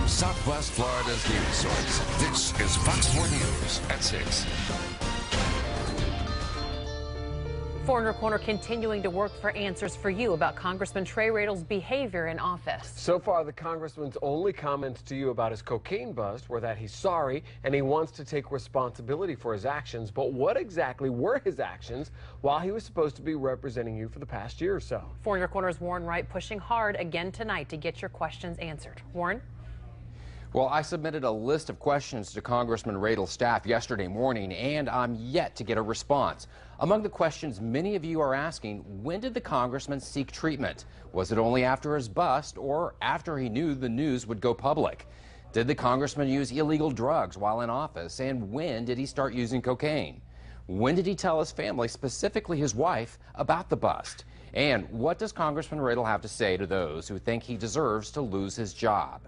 Southwest Florida's news source. This is Fox 4 News at 6. Foreigner Corner continuing to work for answers for you about Congressman Trey Radle's behavior in office. So far, the congressman's only comments to you about his cocaine bust were that he's sorry and he wants to take responsibility for his actions. But what exactly were his actions while he was supposed to be representing you for the past year or so? Foreigner Corner's Warren Wright pushing hard again tonight to get your questions answered. Warren? Well, I submitted a list of questions to Congressman Radle's staff yesterday morning, and I'm yet to get a response. Among the questions many of you are asking, when did the congressman seek treatment? Was it only after his bust or after he knew the news would go public? Did the congressman use illegal drugs while in office, and when did he start using cocaine? When did he tell his family, specifically his wife, about the bust? And what does Congressman Radle have to say to those who think he deserves to lose his job?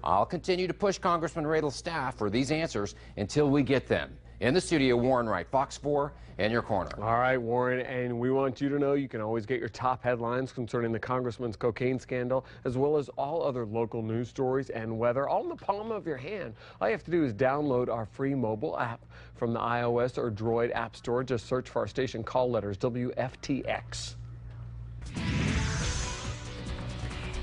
I'll continue to push Congressman Radle's staff for these answers until we get them. In the studio, Warren Wright, Fox 4, in your corner. All right, Warren, and we want you to know you can always get your top headlines concerning the congressman's cocaine scandal, as well as all other local news stories and weather, all in the palm of your hand. All you have to do is download our free mobile app from the iOS or Droid app store. Just search for our station call letters, WFTX.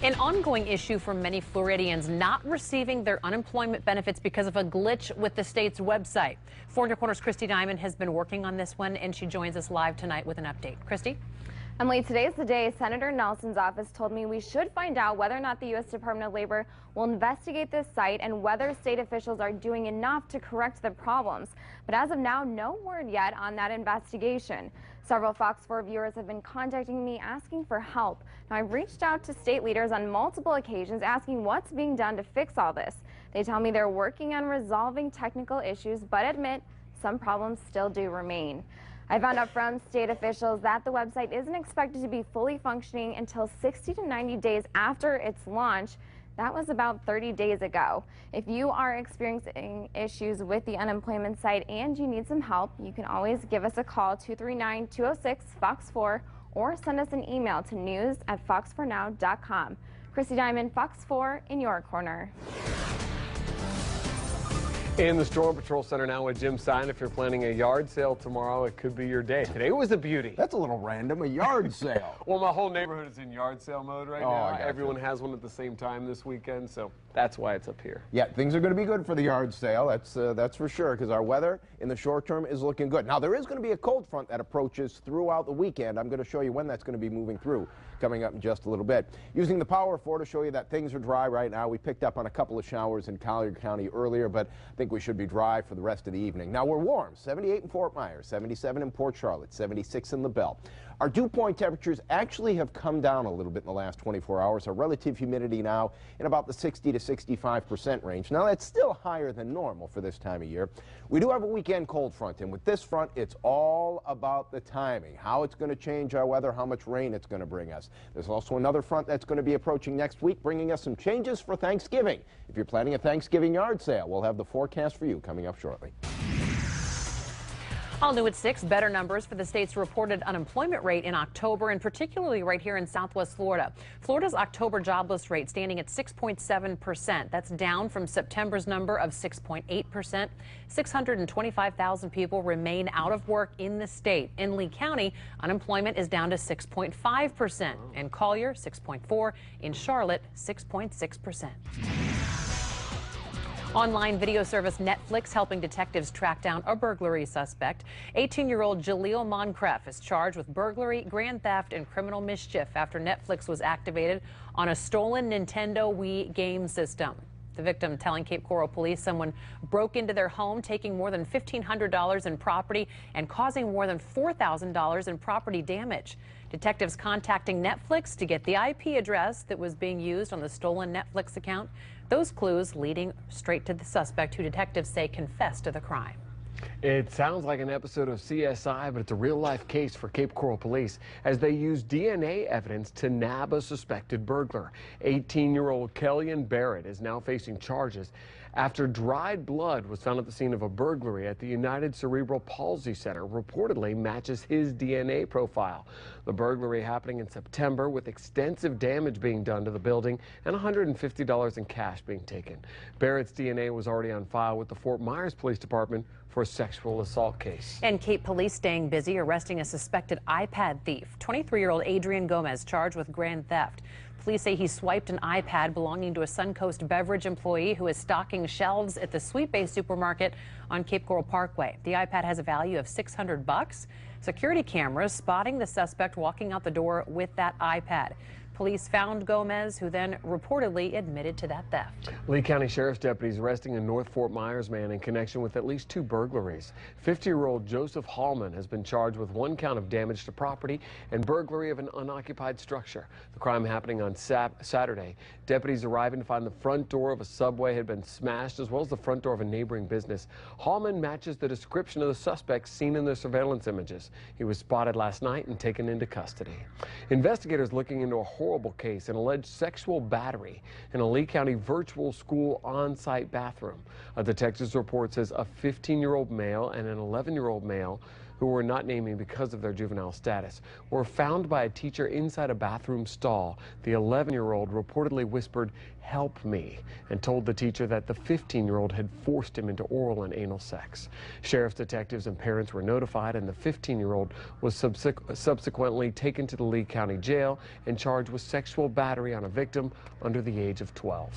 An ongoing issue for many Floridians not receiving their unemployment benefits because of a glitch with the state's website. Foreigner Corner's Christy Diamond has been working on this one, and she joins us live tonight with an update. Christy? Emily, today's the day Senator Nelson's office told me we should find out whether or not the U.S. Department of Labor will investigate this site and whether state officials are doing enough to correct the problems. But as of now, no word yet on that investigation. Several Fox 4 viewers have been contacting me asking for help. Now, I've reached out to state leaders on multiple occasions asking what's being done to fix all this. They tell me they're working on resolving technical issues, but admit some problems still do remain. I found out from state officials that the website isn't expected to be fully functioning until 60 to 90 days after its launch. That was about 30 days ago. If you are experiencing issues with the unemployment site and you need some help, you can always give us a call, 239-206-FOX4, or send us an email to news@fox4now.com. Christy Diamond, Fox 4, in your corner. In the Storm Patrol Center now with Jim Stein. If you're planning a yard sale tomorrow, it could be your day. Today was a beauty. That's a little random, a yard sale. Well, my whole neighborhood is in yard sale mode right now. Everyone has one at the same time this weekend, so that's why it's up here. Yeah, things are going to be good for the yard sale. That's for sure, because our weather in the short term is looking good. Now, there is going to be a cold front that approaches throughout the weekend. I'm going to show you when that's going to be moving through, coming up in just a little bit. Using the Power 4 to show you that things are dry right now. We picked up on a couple of showers in Collier County earlier, but I think we should be dry for the rest of the evening. Now, we're warm, 78 in Fort Myers, 77 in Port Charlotte, 76 in LaBelle. Our dew point temperatures actually have come down a little bit in the last 24 hours. Our relative humidity now in about the 60 to 65% range. Now, that's still higher than normal for this time of year. We do have a weekend cold front, and with this front, it's all about the timing, how it's going to change our weather, how much rain it's going to bring us. There's also another front that's going to be approaching next week, bringing us some changes for Thanksgiving. If you're planning a Thanksgiving yard sale, we'll have the forecast for you coming up shortly. All new at 6, better numbers for the state's reported unemployment rate in October, and particularly right here in Southwest Florida. Florida's October jobless rate standing at 6.7%. That's down from September's number of 6.8%. 625,000 people remain out of work in the state. In Lee County, unemployment is down to 6.5%. In Collier, 6.4%. In Charlotte, 6.6%. Online video service Netflix helping detectives track down a burglary suspect. 18-year-old Jaleel Moncrief is charged with burglary, grand theft, and criminal mischief after Netflix was activated on a stolen Nintendo Wii game system. The victim telling Cape Coral police someone broke into their home, taking more than $1,500 in property and causing more than $4,000 in property damage. Detectives contacting Netflix to get the IP address that was being used on the stolen Netflix account. Those clues leading straight to the suspect, who detectives say confessed to the crime. It sounds like an episode of CSI, but it's a real-life case for Cape Coral Police as they use DNA evidence to nab a suspected burglar. 18-year-old Kellyan Barrett is now facing charges after dried blood was found at the scene of a burglary at the United Cerebral Palsy Center. Reportedly matches his DNA profile. The burglary happening in September with extensive damage being done to the building and $150 in cash being taken. Barrett's DNA was already on file with the Fort Myers Police Department for a sexual assault case. And Cape police staying busy arresting a suspected iPad thief. 23-year-old Adrian Gomez charged with grand theft. Police say he swiped an iPad belonging to a Suncoast beverage employee who is stocking shelves at the Sweet Bay supermarket on Cape Coral Parkway. The iPad has a value of $600. Security cameras spotting the suspect walking out the door with that iPad. Police found Gomez, who then reportedly admitted to that theft. Lee County Sheriff's deputies arresting a North Fort Myers man in connection with at least 2 burglaries. 50-year-old Joseph Hallman has been charged with 1 count of damage to property and burglary of an unoccupied structure. The crime happening on Saturday. Deputies arriving to find the front door of a Subway had been smashed, as well as the front door of a neighboring business. Hallman matches the description of the suspect seen in the surveillance images. He was spotted last night and taken into custody. Investigators looking into a horrible case, an alleged sexual battery in a Lee County virtual school on-site bathroom. A detective's report says a 15-year-old male and an 11-year-old male, who were not naming because of their juvenile status, were found by a teacher inside a bathroom stall. The 11-year-old reportedly whispered, "Help me," and told the teacher that the 15-year-old had forced him into oral and anal sex. Sheriff's detectives and parents were notified, and the 15-year-old was subsequently taken to the Lee County Jail and charged with sexual battery on a victim under the age of 12.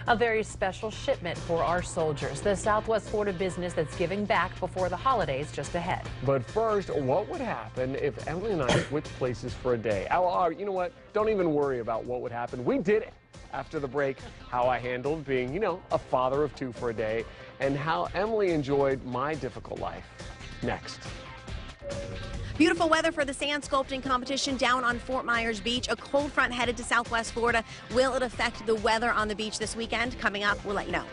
A very special shipment for our soldiers. The Southwest Florida business that's giving back before the holidays just ahead. But first, what would happen if Emily and I switched places for a day? You know what? Don't even worry about what would happen. We did it. After the break, how I handled being, a father of 2 for a day, and how Emily enjoyed my difficult life. Next. Beautiful weather for the sand sculpting competition down on Fort Myers Beach. A cold front headed to Southwest Florida. Will it affect the weather on the beach this weekend? Coming up, we'll let you know.